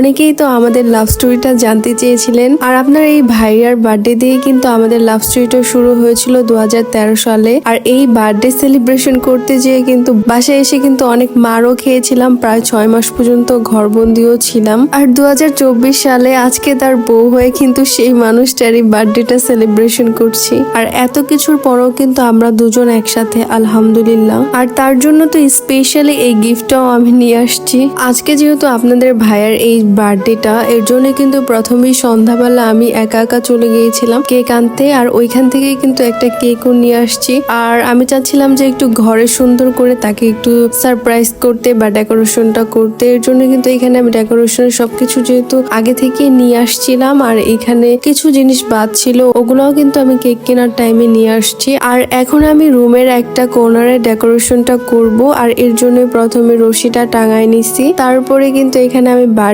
অনেকেই তো আমাদের লাভ স্টোরিটা জানতে চেয়েছিলেন, আর আপনার এই ভাইয়ার বার্থডে দিয়ে কিন্তু আমাদের লাভ স্টোরিটা শুরু হয়েছিল 2013 সালে। আর এই বার্থডে সেলিব্রেশন করতে যেয়ে কিন্তু বাসায় এসে কিন্তু অনেক মারও খেয়েছিলাম, প্রায় 6 মাস পর্যন্ত ঘরবন্দিও ছিলাম। আর 2024 সালে আজকে তার বউ হয়ে কিন্তু সেই মানুষটারই বার্থডেটা সেলিব্রেশন করছি। আর এত কিছুর পরও কিন্তু আমরা দুজন একসাথে, আলহামদুলিল্লাহ। আর তার জন্য তো স্পেশালি এই গিফটটাও আমি নিয়ে আসছি। আজকে যেহেতু আপনাদের ভাইয়ার এই বার্থডেটা, এর জন্য কিন্তু প্রথমেই সন্ধ্যাবেলা আমি একা একা চলে গিয়েছিলাম কেক আনতে, আর ওইখান থেকেই কিন্তু একটা কেকও নিয়ে আসছি। আর আমি চাচ্ছিলাম যে একটু ঘরে সুন্দর করে তাকে একটু সারপ্রাইজ করতে বা ডেকোরেশনটা করতে। এর জন্য কিন্তু এখানে আমি ডেকোরেশনের সবকিছু যেহেতু আগে থেকে নিয়ে আসছিলাম, আর এখানে কিছু জিনিস বাদ ছিল, ওগুলোও কিন্তু আমি কেক কেনার টাইমে নিয়ে আসছি। আর এখন আমি রুমের একটা কর্নারে ডেকোরেশনটা করব, আর এর জন্য প্রথমে রশিটা টাঙায় নিছি। তারপরে কিন্তু এখানে আমি বার্থডে